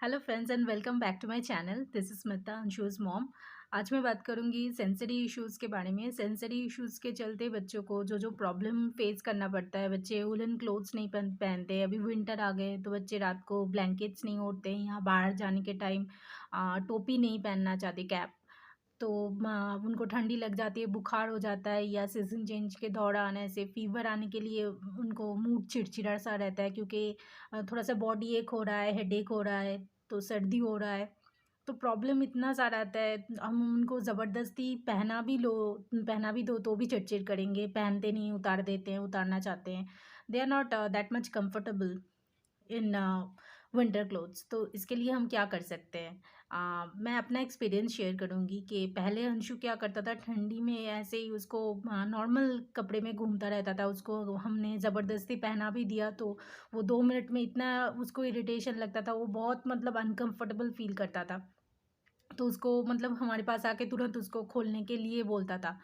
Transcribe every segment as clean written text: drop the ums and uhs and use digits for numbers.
Hello friends and welcome back to my channel. This is Smita, Anshu's mom. आज मैं बात करूंगी सेंसरी इश्यूज़ के बारे में। सेंसरी इश्यूज़ के चलते बच्चों को जो प्रॉब्लम फेस करना पड़ता है, बच्चे वुलन क्लोथ्स नहीं पहनते। अभी विंटर आ गए तो बच्चे रात को ब्लैंकेट्स नहीं ओढ़ते हैं, या बाहर जाने के टाइम टोपी नहीं पहनना चाहते, कैप। तो उनको ठंडी लग जाती है, बुखार हो जाता है, या सीज़न चेंज के दौरान ऐसे फ़ीवर आने के लिए उनको मूड चिड़चिड़ा सा रहता है, क्योंकि थोड़ा-सा बॉडी एक हो रहा है, हेडेक हो रहा है, तो सर्दी हो रहा है। तो प्रॉब्लम इतना सारा आता है, हम उनको ज़बरदस्ती पहना भी दो तो भी चिड़चिड़ करेंगे, पहनते नहीं, उतार देते हैं, उतारना चाहते हैं। They are not that much comfortable in winter clothes. तो इसके लिए हम क्या कर सकते हैं? मैं अपना एक्सपीरियंस शेयर करूँगी कि पहले अंशु क्या करता था, ठंडी में ऐसे ही उसको नॉर्मल कपड़े में घूमता रहता था। उसको हमने ज़बरदस्ती पहना भी दिया तो वो 2 मिनट में इतना उसको इरिटेशन लगता था, वो बहुत मतलब अनकंफर्टेबल फ़ील करता था। तो उसको मतलब हमारे पास आके तुरंत उसको खोलने के लिए बोलता था।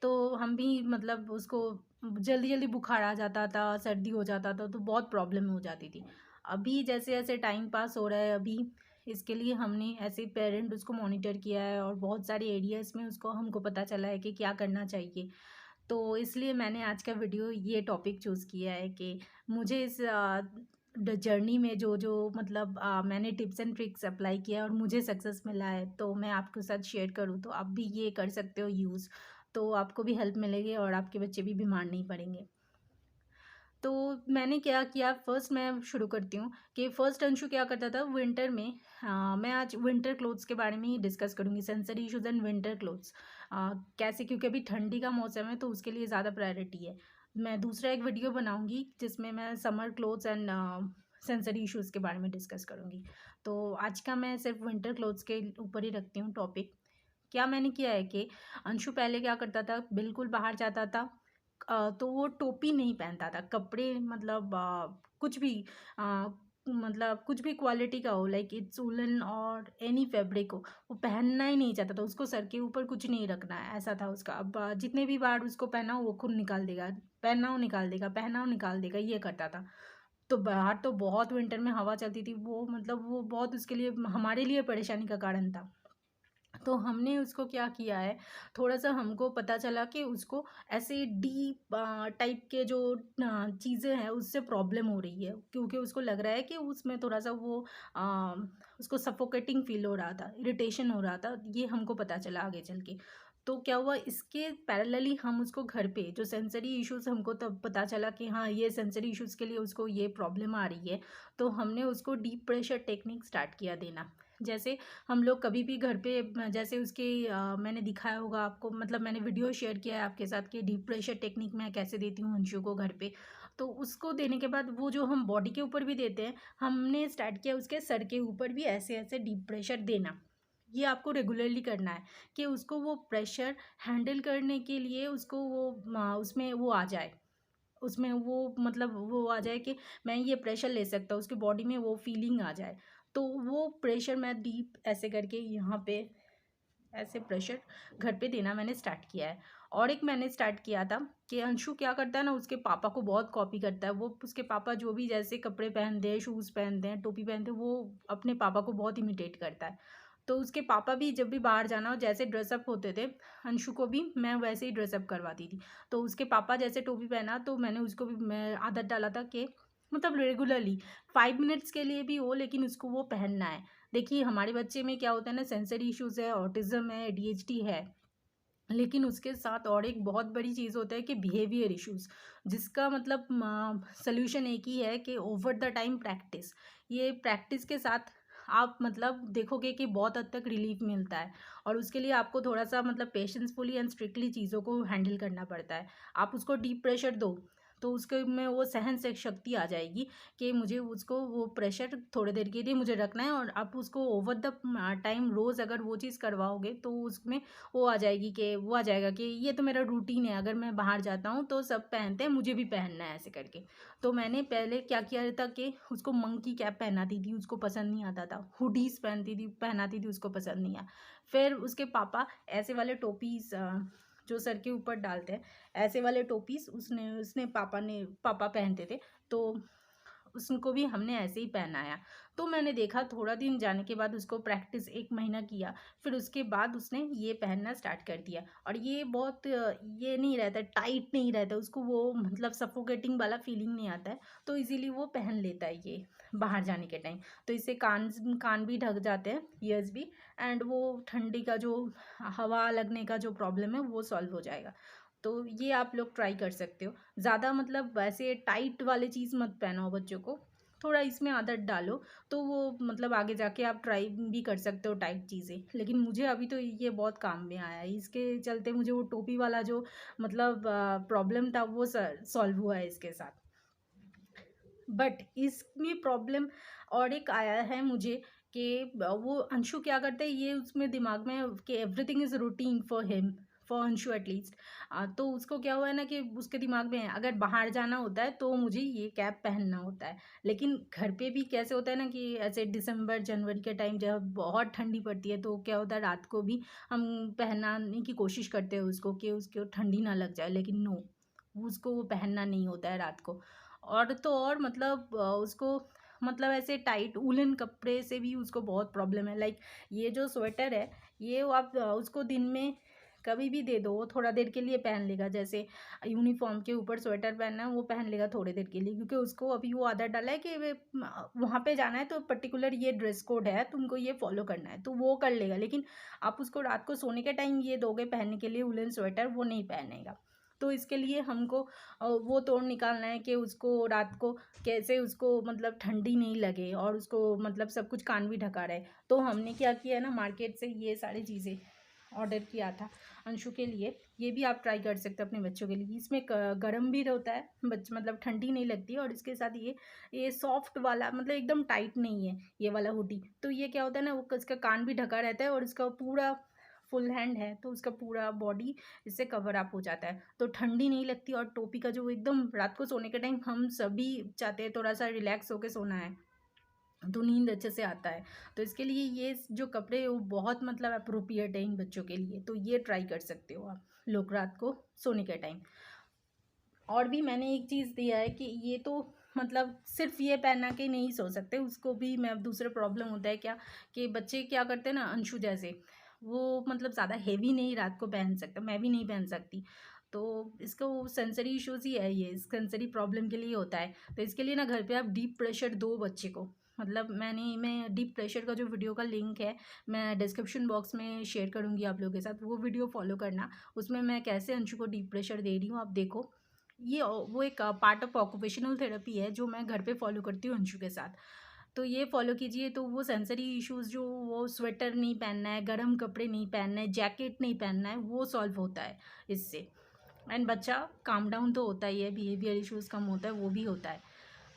तो हम भी मतलब उसको जल्दी-जल्दी बुखार आ जाता था, सर्दी हो जाता था, तो बहुत प्रॉब्लम हो जाती थी। अभी जैसे-जैसे टाइम पास हो रहा है, अभी इसके लिए हमने ऐसे पेरेंट उसको मॉनिटर किया है, और बहुत सारे एरियाज़ में उसको हमको पता चला है कि क्या करना चाहिए। तो इसलिए मैंने आज का वीडियो ये टॉपिक चूज़ किया है कि मुझे इस जर्नी में जो मतलब मैंने टिप्स एंड ट्रिक्स अप्लाई किया है और मुझे सक्सेस मिला है, तो मैं आपके साथ शेयर करूँ, तो आप भी ये कर सकते हो यूज़। तो आपको भी हेल्प मिलेगी और आपके बच्चे भी बीमार नहीं पड़ेंगे। तो मैंने क्या किया, फर्स्ट मैं शुरू करती हूँ कि फर्स्ट अंशु क्या करता था विंटर में। मैं आज विंटर क्लोथ्स के बारे में ही डिस्कस करूँगी, sensory issues and winter clothes. कैसे, क्योंकि अभी ठंडी का मौसम है तो उसके लिए ज़्यादा प्रायोरिटी है। मैं दूसरा एक वीडियो बनाऊँगी जिसमें मैं summer clothes and sensory issues के बारे में डिस्कस करूँगी। तो आज का मैं सिर्फ विंटर क्लोथ्स के ऊपर ही रखती हूँ टॉपिक। क्या मैंने किया है कि अंशु पहले क्या करता था, बिल्कुल बाहर जाता था तो वो टोपी नहीं पहनता था। कपड़े मतलब कुछ भी अ, मतलब कुछ भी क्वालिटी का हो, लाइक इट्स वूलन और एनी फैब्रिक हो, वो पहनना ही नहीं चाहता था। उसको सर के ऊपर कुछ नहीं रखना है, ऐसा था उसका। अब जितने भी बार उसको पहना हो वो खुद निकाल देगा, पहनना हो निकाल देगा, पहना हो निकाल देगा, ये करता था। तो बाहर तो बहुत विंटर में हवा चलती थी, वो मतलब वो बहुत उसके लिए, हमारे लिए परेशानी का कारण था। तो हमने उसको क्या किया है, थोड़ा-सा हमको पता चला कि उसको ऐसे डीप टाइप के जो चीज़ें हैं उससे प्रॉब्लम हो रही है, क्योंकि उसको लग रहा है कि उसमें थोड़ा-सा वो अ, उसको सफोकेटिंग फ़ील हो रहा था, इरिटेशन हो रहा था, ये हमको पता चला आगे चल के। तो क्या हुआ, इसके पैरेलली हम उसको घर पे जो सेंसरी इश्यूज़ हमको तब पता चला कि हाँ, ये सेंसरी इश्यूज़ के लिए उसको ये प्रॉब्लम आ रही है, तो हमने उसको डीप प्रेशर टेक्निक स्टार्ट किया देना। जैसे हम लोग कभी भी घर पे जैसे उसके मैंने दिखाया होगा आपको, मतलब मैंने वीडियो शेयर किया है आपके साथ कि डीप प्रेशर टेक्निक मैं कैसे देती हूँ अंशु को घर पे। तो उसको देने के बाद वो जो हम बॉडी के ऊपर भी देते हैं, हमने स्टार्ट किया उसके सर के ऊपर भी ऐसे-ऐसे डीप प्रेशर देना। ये आपको रेगुलरली करना है कि उसको वो प्रेशर हैंडल करने के लिए उसको वो उसमें वो आ जाए। उसमें वो मतलब वो आ जाए कि मैं ये प्रेशर ले सकता हूँ, उसकी बॉडी में वो फीलिंग आ जाए। तो वो प्रेशर मैं डीप ऐसे करके यहाँ पे ऐसे प्रेशर घर पे देना मैंने स्टार्ट किया है। और एक मैंने स्टार्ट किया था कि अंशु क्या करता है ना, उसके पापा को बहुत कॉपी करता है। वो उसके पापा जो भी जैसे कपड़े पहनते हैं, शूज़ पहनते हैं, टोपी पहनते हैं, वो अपने पापा को बहुत इमिटेट करता है। तो उसके पापा भी जब भी बाहर जाना हो, जैसे ड्रेसअप होते थे, अंशु को भी मैं वैसे ही ड्रेसअप करवाती थी। तो उसके पापा जैसे टोपी पहना तो मैंने उसको भी मैं आदत डाला था कि मतलब रेगुलरली 5 मिनट्स के लिए भी हो, लेकिन उसको वो पहनना है। देखिए हमारे बच्चे में क्या होता है ना, सेंसरी इश्यूज़ है, ऑटिज़्म है, एडीएचडी है, लेकिन उसके साथ और एक बहुत बड़ी चीज़ होता है कि बिहेवियर इश्यूज़, जिसका मतलब सॉल्यूशन एक ही है कि ओवर द टाइम प्रैक्टिस। ये प्रैक्टिस के साथ आप मतलब देखोगे कि बहुत हद तक रिलीफ मिलता है, और उसके लिए आपको थोड़ा-सा मतलब पेशेंसफुली एंड स्ट्रिक्टली चीज़ों को हैंडल करना पड़ता है। आप उसको डीप प्रेशर दो, तो उसके में वो सहन से शक्ति आ जाएगी कि मुझे उसको वो प्रेशर थोड़ी देर के लिए मुझे रखना है, और आप उसको ओवर द टाइम रोज़ अगर वो चीज़ करवाओगे तो उसमें वो आ जाएगी कि वो आ जाएगा कि ये तो मेरा रूटीन है, अगर मैं बाहर जाता हूँ तो सब पहनते हैं, मुझे भी पहनना है, ऐसे करके। तो मैंने पहले क्या किया था कि उसको मंकी कैप पहनाती थी, उसको पसंद नहीं आता था। हुडीज़ पहनाती थी, उसको पसंद नहीं आया। फिर उसके पापा ऐसे वाले टोपीज़ जो सर के ऊपर डालते हैं, ऐसे वाले टोपीज़ उसने उसने पापा पहनते थे। तो उसको भी हमने ऐसे ही पहनाया। तो मैंने देखा थोड़ा दिन जाने के बाद उसको प्रैक्टिस 1 महीना किया, फिर उसके बाद उसने ये पहनना स्टार्ट कर दिया और ये बहुत ये नहीं रहता, टाइट नहीं रहता, उसको वो मतलब सफोकेटिंग वाला फीलिंग नहीं आता है, तो इज़िली वो पहन लेता है ये बाहर जाने के टाइम। तो इससे कान कान भी ढक जाते हैं, ईयर्स भी, एंड वो ठंडी का जो हवा लगने का जो प्रॉब्लम है वो सॉल्व हो जाएगा। तो ये आप लोग ट्राई कर सकते हो। ज़्यादा मतलब वैसे टाइट वाली चीज़ मत पहनाओ बच्चों को, थोड़ा इसमें आदत डालो, तो वो मतलब आगे जाके आप ट्राई भी कर सकते हो टाइट चीज़ें। लेकिन मुझे अभी तो ये बहुत काम में आया है, इसके चलते मुझे वो टोपी वाला जो मतलब प्रॉब्लम था वो सॉल्व हुआ है इसके साथ। बट इसमें प्रॉब्लम और एक आया है मुझे कि वो अंशु क्या करता है, ये उसमें दिमाग में कि everything is routine for him, for Anshu at least. तो उसको क्या हुआ है ना कि उसके दिमाग में है अगर बाहर जाना होता है तो मुझे ये कैप पहनना होता है। लेकिन घर पे भी कैसे होता है ना कि ऐसे दिसंबर जनवरी के टाइम जब बहुत ठंडी पड़ती है तो क्या होता है, रात को भी हम पहनाने की कोशिश करते हैं उसको कि उसको ठंडी ना लग जाए, लेकिन नो, उसको वो पहनना नहीं होता है रात को। और तो और मतलब उसको मतलब ऐसे टाइट वूलन कपड़े से भी उसको बहुत प्रॉब्लम है। लाइक ये जो स्वेटर है, ये वो आप उसको दिन में कभी भी दे दो, वो थोड़ा देर के लिए पहन लेगा। जैसे यूनिफॉर्म के ऊपर स्वेटर पहनना है वो पहन लेगा थोड़ी देर के लिए, क्योंकि उसको अभी वो आदत डाला है कि वहाँ पे जाना है तो पर्टिकुलर ये ड्रेस कोड है, तुमको ये फॉलो करना है, तो वो कर लेगा। लेकिन आप उसको रात को सोने के टाइम ये दोगे पहनने के लिए वूलन स्वेटर, वो नहीं पहनेगा। तो इसके लिए हमको वो तोड़ निकालना है कि उसको रात को कैसे उसको मतलब ठंडी नहीं लगे और उसको मतलब सब कुछ कान भी ढका रहे। तो हमने क्या किया है ना, मार्केट से ये सारी चीज़ें ऑर्डर किया था अंशु के लिए। ये भी आप ट्राई कर सकते हो अपने बच्चों के लिए। इसमें गर्म भी होता है, मतलब ठंडी नहीं लगती है, और इसके साथ ये सॉफ्ट वाला मतलब एकदम टाइट नहीं है ये वाला हुडी। तो ये क्या होता है ना, वो इसका कान भी ढका रहता है और इसका पूरा फुल हैंड है तो उसका पूरा बॉडी इससे कवर अप हो जाता है, तो ठंडी नहीं लगती। और टोपी का जो एकदम रात को सोने के टाइम हम सभी चाहते हैं थोड़ा सा रिलैक्स होकर सोना है, तो नींद अच्छे से आता है। तो इसके लिए ये जो कपड़े हैं वो बहुत मतलब अप्रोप्रिएट है इन बच्चों के लिए, तो ये ट्राई कर सकते हो आप लोग रात को सोने के टाइम। और भी मैंने एक चीज़ दिया है कि ये तो मतलब सिर्फ ये पहना के नहीं सो सकते, उसको भी मैं दूसरा प्रॉब्लम होता है क्या कि बच्चे क्या करते हैं ना, अंशु जैसे वो मतलब ज़्यादा हेवी नहीं रात को पहन सकता, मैं भी नहीं पहन सकती। तो इसको सेंसरी इश्यूज ही है, ये सेंसरी प्रॉब्लम के लिए होता है। तो इसके लिए ना घर पे आप डीप प्रेशर दो बच्चे को। मतलब मैं डीप प्रेशर का जो वीडियो का लिंक है मैं डिस्क्रिप्शन बॉक्स में शेयर करूँगी आप लोगों के साथ, वो वीडियो फॉलो करना। उसमें मैं कैसे अंशु को डीप प्रेशर दे रही हूँ आप देखो। ये वो एक पार्ट ऑफ ऑक्यूपेशनल थेरेपी है जो मैं घर पे फॉलो करती हूँ अंशु के साथ। तो ये फॉलो कीजिए तो वो सेंसरी इश्यूज़ जो वो स्वेटर नहीं पहनना है, गर्म कपड़े नहीं पहनना है, जैकेट नहीं पहनना है, वो सॉल्व होता है इससे। एंड बच्चा काम डाउन तो होता ही है, बिहेवियर इश्यूज़ कम होता है, वो भी होता है।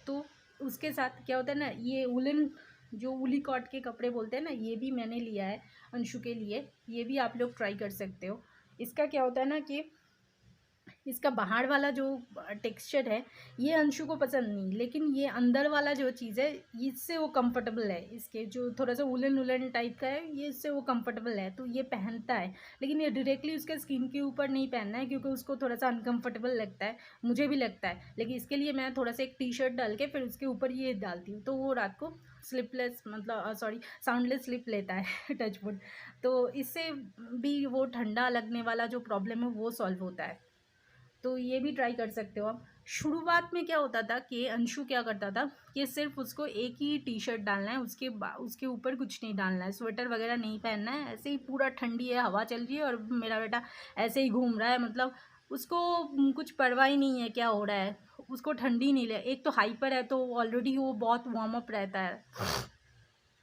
तो उसके साथ क्या होता है ना, ये वुलन जो वूली कॉट के कपड़े बोलते हैं ना, ये भी मैंने लिया है अंशु के लिए, ये भी आप लोग ट्राई कर सकते हो। इसका क्या होता है ना कि इसका बाहर वाला जो टेक्सचर है ये अंशु को पसंद नहीं, लेकिन ये अंदर वाला जो चीज़ है इससे वो कंफर्टेबल है, इसके जो थोड़ा सा वुलन वुलन टाइप का है ये, इससे वो कंफर्टेबल है तो ये पहनता है। लेकिन ये डायरेक्टली उसके स्किन के ऊपर नहीं पहनना है क्योंकि उसको थोड़ा सा अनकंफर्टेबल लगता है, मुझे भी लगता है। लेकिन इसके लिए मैं थोड़ा सा एक टी शर्ट डाल के फिर उसके ऊपर ये डालती हूँ, तो वो रात को स्लिपलेस मतलब सॉरी साउंडलेस स्लिप लेता है टचवुड। तो इससे भी वो ठंडा लगने वाला जो प्रॉब्लम है वो सॉल्व होता है। तो ये भी ट्राई कर सकते हो आप। शुरुआत में क्या होता था कि अंशु क्या करता था कि सिर्फ उसको एक ही टी शर्ट डालना है, उसके ऊपर कुछ नहीं डालना है, स्वेटर वगैरह नहीं पहनना है, ऐसे ही पूरा ठंडी है, हवा चल रही है और मेरा बेटा ऐसे ही घूम रहा है, मतलब उसको कुछ परवाह ही नहीं है क्या हो रहा है, उसको ठंडी नहीं ले। एक तो हाइपर है तो ऑलरेडी वो बहुत वार्म अप रहता है,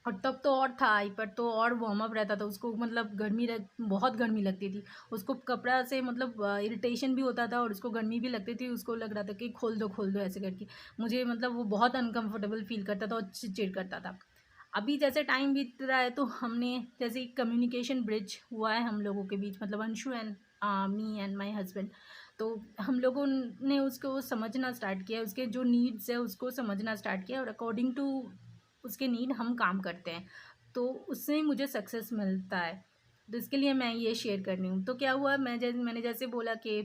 और तब तो और था हाइपर तो और वार्म अप रहता था, उसको मतलब बहुत गर्मी लगती थी, उसको कपड़ा से मतलब इरिटेशन भी होता था और उसको गर्मी भी लगती थी, उसको लग रहा था कि खोल दो ऐसे करके। मुझे मतलब वो बहुत अनकंफर्टेबल फील करता था और चिड़चिड़ करता था। अभी जैसे टाइम बीत रहा है तो हमने जैसे कम्युनिकेशन ब्रिज हुआ है हम लोगों के बीच, मतलब Anshu and me and my husband. तो हम लोगों ने उसको समझना स्टार्ट किया, उसके जो नीड्स है उसको समझना स्टार्ट किया और अकॉर्डिंग टू उसके नीड हम काम करते हैं, तो उससे मुझे सक्सेस मिलता है। तो इसके लिए मैं ये शेयर कर रही हूँ। तो क्या हुआ, मैंने जैसे बोला कि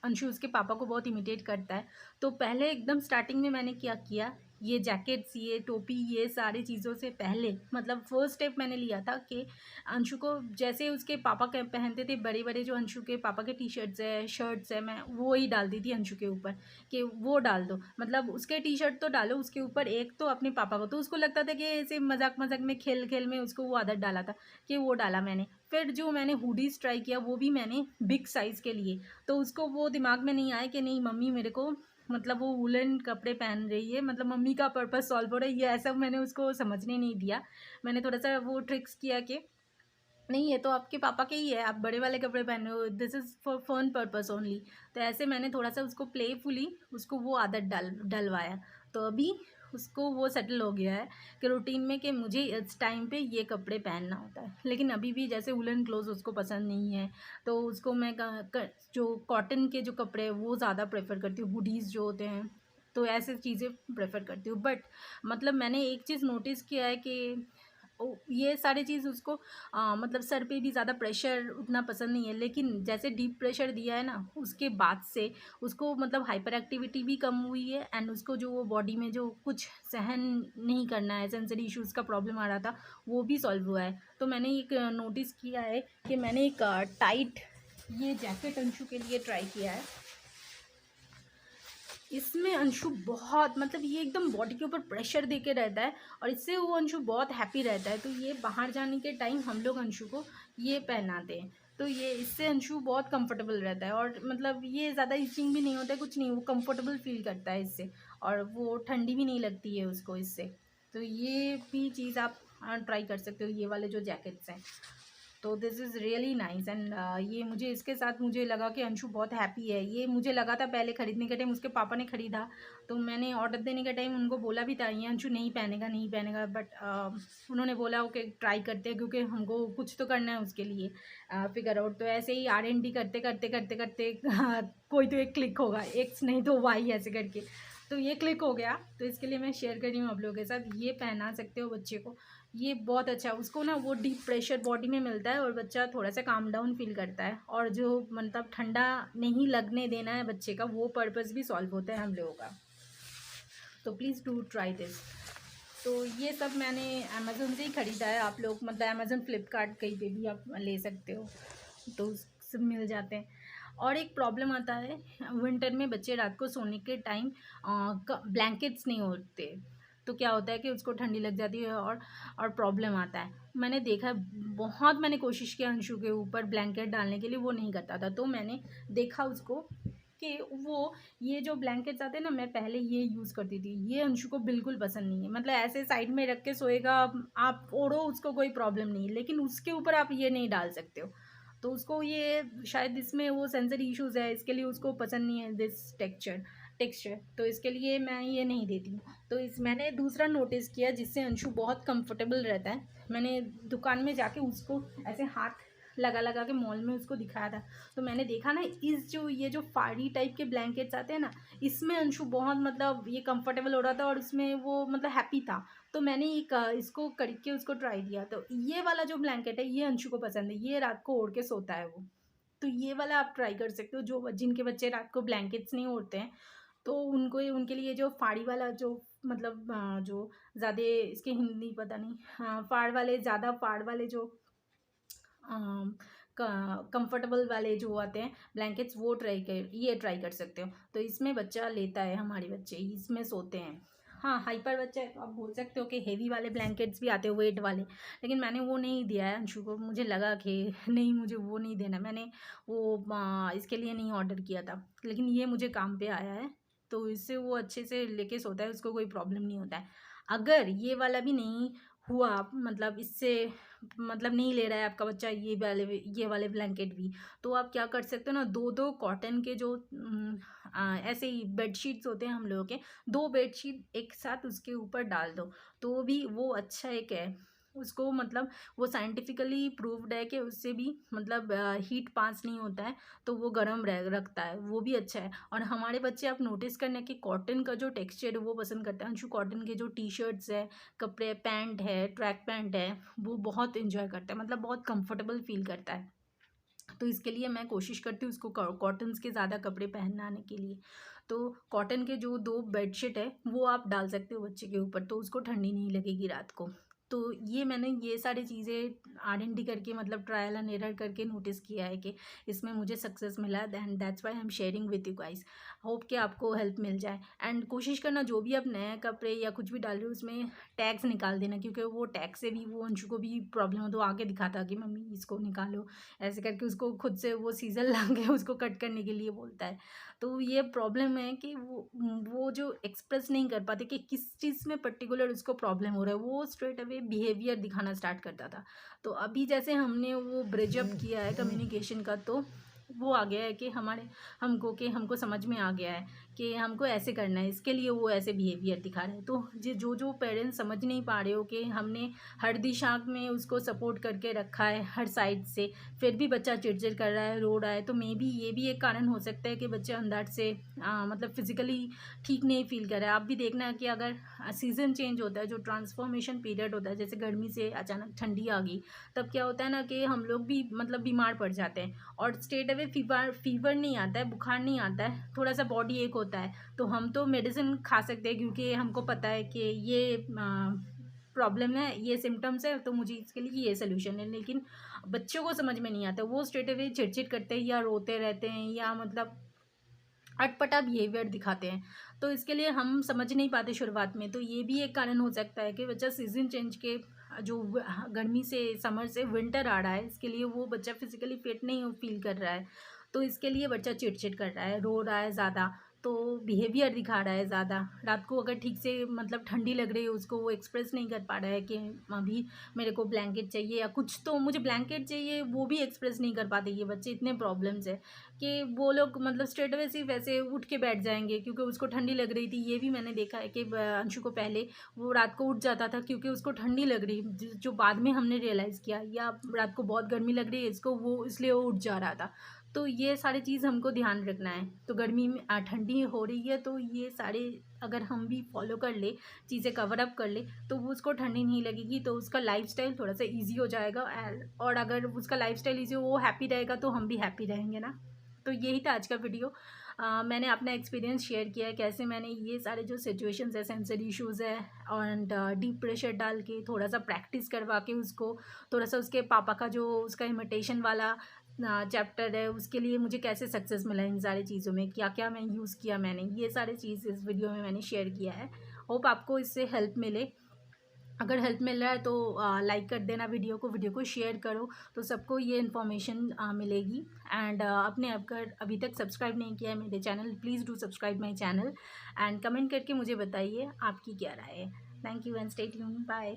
अंशु उसके पापा को बहुत इमिटेट करता है, तो पहले एकदम स्टार्टिंग में मैंने क्या किया, ये जैकेट्स, ये टोपी, ये सारी चीज़ों से पहले मतलब फर्स्ट स्टेप मैंने लिया था कि अंशु को जैसे उसके पापा के पहनते थे बड़े बड़े जो अंशु के पापा के टी शर्ट्स है, शर्ट्स है, मैं वो ही डालती थी अंशु के ऊपर कि वो डाल दो, मतलब उसके टी शर्ट तो डालो, उसके ऊपर एक तो अपने पापा को, तो उसको लगता था कि ऐसे मजाक मजाक में खेल खेल में उसको वो आदत डाला था कि वो डाला मैंने। फिर जो मैंने हुडीज ट्राई किया वो भी मैंने बिग साइज़ के लिए, तो उसको वो दिमाग में नहीं आया कि नहीं मम्मी मेरे को मतलब वो वुलन कपड़े पहन रही है, मतलब मम्मी का पर्पस सॉल्व हो रहा है, ये ऐसा मैंने उसको समझने नहीं दिया। मैंने थोड़ा सा वो ट्रिक्स किया कि नहीं ये तो आपके पापा के ही है, आप बड़े वाले कपड़े पहन रहे हो, this is for fun purpose only. तो ऐसे मैंने थोड़ा सा उसको प्लेफुली उसको वो आदत डलवाया। तो अभी उसको वो सेटल हो गया है कि रूटीन में कि मुझे इस टाइम पे ये कपड़े पहनना होता है। लेकिन अभी भी जैसे वुलन क्लोथ्स उसको पसंद नहीं है, तो उसको मैं जो कॉटन के जो कपड़े हैं वो ज़्यादा प्रेफर करती हूँ, हुडीज़ जो होते हैं, तो ऐसे चीज़ें प्रेफर करती हूँ। बट मतलब मैंने एक चीज़ नोटिस किया है कि ये सारी चीज़ उसको मतलब सर पे भी ज़्यादा प्रेशर उतना पसंद नहीं है, लेकिन जैसे डीप प्रेशर दिया है ना उसके बाद से उसको मतलब हाइपर एक्टिविटी भी कम हुई है, एंड उसको जो वो बॉडी में जो कुछ सहन नहीं करना है, सेंसरी इश्यूज़ का प्रॉब्लम आ रहा था वो भी सॉल्व हुआ है। तो मैंने एक नोटिस किया है कि मैंने एक टाइट ये जैकेट अंशु के लिए ट्राई किया है। इसमें अंशु बहुत मतलब ये एकदम बॉडी के ऊपर प्रेशर दे के रहता है और इससे वो अंशु बहुत हैप्पी रहता है। तो ये बाहर जाने के टाइम हम लोग अंशु को ये पहनाते हैं, तो ये इससे अंशु बहुत कंफर्टेबल रहता है और मतलब ये ज़्यादा इचिंग भी नहीं होता है, कुछ नहीं, वो कंफर्टेबल फील करता है इससे, और वो ठंडी भी नहीं लगती है उसको इससे। तो ये भी चीज़ आप ट्राई कर सकते हो, ये वाले जो जैकेट्स हैं। तो this is really nice, and ये मुझे इसके साथ मुझे लगा कि अंशु बहुत हैप्पी है। ये मुझे लगा था पहले ख़रीदने के टाइम उसके पापा ने ख़रीदा, तो मैंने ऑर्डर देने के टाइम उनको बोला भी था ये अंशु नहीं पहनेगा नहीं पहनेगा, बट उन्होंने बोला ओके ट्राई करते हैं क्योंकि हमको कुछ तो करना है उसके लिए फिगर आउट। तो ऐसे ही R&D करते करते करते करते कोई तो एक क्लिक होगा, एक्स नहीं तो वाई ऐसे करके, तो ये क्लिक हो गया। तो इसके लिए मैं शेयर कर रही हूँ आप लोगों के साथ, ये पहना सकते हो बच्चे को, ये बहुत अच्छा है। उसको ना वो डीप प्रेशर बॉडी में मिलता है और बच्चा थोड़ा सा काम डाउन फील करता है, और जो मतलब ठंडा नहीं लगने देना है बच्चे का, वो पर्पस भी सॉल्व होता है हम लोगों का। तो प्लीज़ डू ट्राई दिस। तो ये सब मैंने अमेज़ोन से ही ख़रीदा है, आप लोग मतलब अमेज़ोन, फ्लिपकार्ट कहीं पे भी आप ले सकते हो, तो सब मिल जाते हैं। और एक प्रॉब्लम आता है विंटर में, बच्चे रात को सोने के टाइम ब्लैंकेट्स नहीं होते, तो क्या होता है कि उसको ठंडी लग जाती है और प्रॉब्लम आता है। मैंने देखा है, बहुत मैंने कोशिश किया अंशु के ऊपर ब्लैंकेट डालने के लिए, वो नहीं करता था। तो मैंने देखा उसको कि वो ये जो ब्लैंकेट्स आते हैं ना, मैं पहले ये यूज़ करती थी, ये अंशु को बिल्कुल पसंद नहीं है। मतलब ऐसे साइड में रख के सोएगा, आप ओढ़ो उसको कोई प्रॉब्लम नहीं है, लेकिन उसके ऊपर आप ये नहीं डाल सकते हो। तो उसको ये शायद इसमें वो सेंसरी इश्यूज़ है, इसके लिए उसको पसंद नहीं है दिस टेक्सचर, तो इसके लिए मैं ये नहीं देती हूँ। तो इस मैंने दूसरा नोटिस किया जिससे अंशु बहुत कंफर्टेबल रहता है, मैंने दुकान में जाके उसको ऐसे हाथ लगा लगा के मॉल में उसको दिखाया था। तो मैंने देखा ना, इस जो ये जो फाड़ी टाइप के ब्लैंकेट्स आते हैं ना, इसमें अंशु बहुत मतलब ये कंफर्टेबल हो रहा था और उसमें वो मतलब हैप्पी था। तो मैंने एक इसको करके उसको ट्राई किया, तो ये वाला जो ब्लैंकेट है ये अंशु को पसंद है, ये रात को ओढ़ के सोता है वो। तो ये वाला आप ट्राई कर सकते हो, जो जिनके बच्चे रात को ब्लैंकेट्स नहीं ओढ़ते हैं, तो उनको ये उनके लिए जो फाड़ी वाला जो मतलब जो ज़्यादा इसकी हिंदी पता नहीं, हाँ फाड़ वाले, ज़्यादा फाड़ वाले जो कंफर्टेबल वाले जो आते हैं ब्लैंकेट्स, वो ट्राई कर सकते हो। तो इसमें बच्चा लेता है, हमारे बच्चे इसमें सोते हैं। हाँ हाइपर बच्चा है तो आप बोल सकते हो कि हेवी वाले ब्लैंकेट्स भी आते हैं वेट वाले, लेकिन मैंने वो नहीं दिया है अंशु को, मुझे लगा कि नहीं मुझे वो नहीं देना, मैंने वो इसके लिए नहीं ऑर्डर किया था। लेकिन ये मुझे काम पे आया है, तो इससे वो अच्छे से लेके सोता है, उसको कोई प्रॉब्लम नहीं होता है। अगर ये वाला भी नहीं हुआ, मतलब इससे मतलब नहीं ले रहा है आपका बच्चा ये वाले ब्लैंकेट भी, तो आप क्या कर सकते हो ना, दो दो कॉटन के जो ऐसे ही बेडशीट्स होते हैं हम लोगों के, दो बेडशीट एक साथ उसके ऊपर डाल दो, तो भी वो अच्छा एक है। उसको मतलब वो साइंटिफिकली प्रूव्ड है कि उससे भी मतलब हीट पास नहीं होता है, तो वो गर्म रखता है, वो भी अच्छा है। और हमारे बच्चे आप नोटिस करना कि कॉटन का जो टेक्सचर है वो पसंद करते हैं। अंशु कॉटन के जो टी शर्ट्स है, कपड़े, पैंट है, ट्रैक पैंट है, वो बहुत इन्जॉय करता है, मतलब बहुत कंफर्टेबल फील करता है। तो इसके लिए मैं कोशिश करती हूँ उसको कॉटन्स के ज़्यादा कपड़े पहनाने के लिए। तो कॉटन के जो 2 बेडशीट है वो आप डाल सकते हो बच्चे के ऊपर, तो उसको ठंडी नहीं लगेगी रात को। तो ये मैंने ये सारी चीज़ें आर&डी करके मतलब ट्रायल एंड एरर करके नोटिस किया है कि इसमें मुझे सक्सेस मिला, and that's why I am sharing with you guys. Hope कि आपको हेल्प मिल जाए। एंड कोशिश करना जो भी आप नए कपड़े या कुछ भी डाल रहे हो उसमें टैग्स निकाल देना, क्योंकि वो टैग से भी वो अंशु को भी प्रॉब्लम हो तो आके दिखाता कि मम्मी इसको निकालो, ऐसे करके उसको खुद से वो सीजर ला के उसको कट करने के लिए बोलता है। तो ये प्रॉब्लम है कि वो जो एक्सप्रेस नहीं कर पाते कि किस चीज़ में पर्टिकुलर उसको प्रॉब्लम हो रहा है, वो स्ट्रेट अवे बिहेवियर दिखाना स्टार्ट करता था। तो अभी जैसे हमने वो ब्रिज अप किया है कम्युनिकेशन का, तो वो आ गया है कि हमको समझ में आ गया है कि हमको ऐसे करना है, इसके लिए वो ऐसे बिहेवियर दिखा रहे हैं। तो जो पेरेंट्स समझ नहीं पा रहे हो कि हमने हर दिशा में उसको सपोर्ट करके रखा है हर साइड से, फिर भी बच्चा चिड़चिड़ कर रहा है, रो रहा है, तो मे बी ये भी एक कारण हो सकता है कि बच्चा अंदर से मतलब फिजिकली ठीक नहीं फील कर रहा है। आप भी देखना है कि अगर सीज़न चेंज होता है, जो ट्रांसफॉर्मेशन पीरियड होता है, जैसे गर्मी से अचानक ठंडी आ गई, तब क्या होता है ना कि हम लोग भी मतलब बीमार पड़ जाते हैं, और स्ट्रेट अवे फीवर नहीं आता है, बुखार नहीं आता है, थोड़ा सा बॉडी एक होता है, तो हम तो मेडिसिन खा सकते हैं क्योंकि हमको पता है कि ये प्रॉब्लम है, ये सिम्टम्स है, तो मुझे इसके लिए ये सोल्यूशन है। लेकिन बच्चों को समझ में नहीं आता, वो स्ट्रेट अवे चिड़चिड़ करते हैं या रोते रहते हैं या मतलब अटपटा बिहेवियर दिखाते हैं। तो इसके लिए हम समझ नहीं पाते शुरुआत में, तो ये भी एक कारण हो सकता है कि बच्चा सीज़न चेंज के जो गर्मी से समर से विंटर आ रहा है, इसके लिए वो बच्चा फिजिकली फिट नहीं फील कर रहा है, तो इसके लिए बच्चा चिड़चिड़ कर रहा है, रो रहा है ज़्यादा, तो बिहेवियर दिखा रहा है ज़्यादा। रात को अगर ठीक से मतलब ठंडी लग रही है उसको, वो एक्सप्रेस नहीं कर पा रहा है कि अभी मेरे को ब्लैंकेट चाहिए या कुछ, तो मुझे ब्लैंकेट चाहिए, वो भी एक्सप्रेस नहीं कर पाते ये बच्चे। इतने प्रॉब्लम्स है कि वो लोग मतलब स्ट्रेट अवे से वैसे उठ के बैठ जाएंगे क्योंकि उसको ठंडी लग रही थी। ये भी मैंने देखा है कि अंशु को पहले वो रात को उठ जाता था क्योंकि उसको ठंडी लग रही, जो बाद में हमने रियलाइज़ किया, या रात को बहुत गर्मी लग रही है इसको, वो इसलिए वो उठ जा रहा था। तो ये सारी चीज़ हमको ध्यान रखना है। तो गर्मी में ठंडी हो रही है, तो ये सारे अगर हम भी फॉलो कर ले, चीज़ें कवर अप कर ले, तो वो उसको ठंडी नहीं लगेगी, तो उसका लाइफस्टाइल थोड़ा सा इजी हो जाएगा। और अगर उसका लाइफस्टाइल इजी हो, वो हैप्पी रहेगा, तो हम भी हैप्पी रहेंगे ना। तो यही था आज का वीडियो। मैंने अपना एक्सपीरियंस शेयर किया है कैसे मैंने ये सारे जो सिचुएशंस है, सेंसरी इश्यूज़ है, एंड डीप प्रेशर डाल के थोड़ा सा प्रैक्टिस करवा के उसको, थोड़ा सा उसके पापा का जो उसका इमिटेशन वाला चैप्टर है, उसके लिए मुझे कैसे सक्सेस मिला, इन सारी चीज़ों में क्या क्या मैं यूज़ किया मैंने, ये सारी चीज़ इस वीडियो में मैंने शेयर किया है। होप आपको इससे हेल्प मिले। अगर हेल्प मिल रहा है तो लाइक कर देना वीडियो को शेयर करो, तो सबको ये इन्फॉर्मेशन मिलेगी। एंड आपने अगर अभी तक सब्सक्राइब नहीं किया है मेरे channel, please do subscribe my channel, and comment करके मुझे बताइए आपकी क्या राय है। Thank you and stay tuned, bye.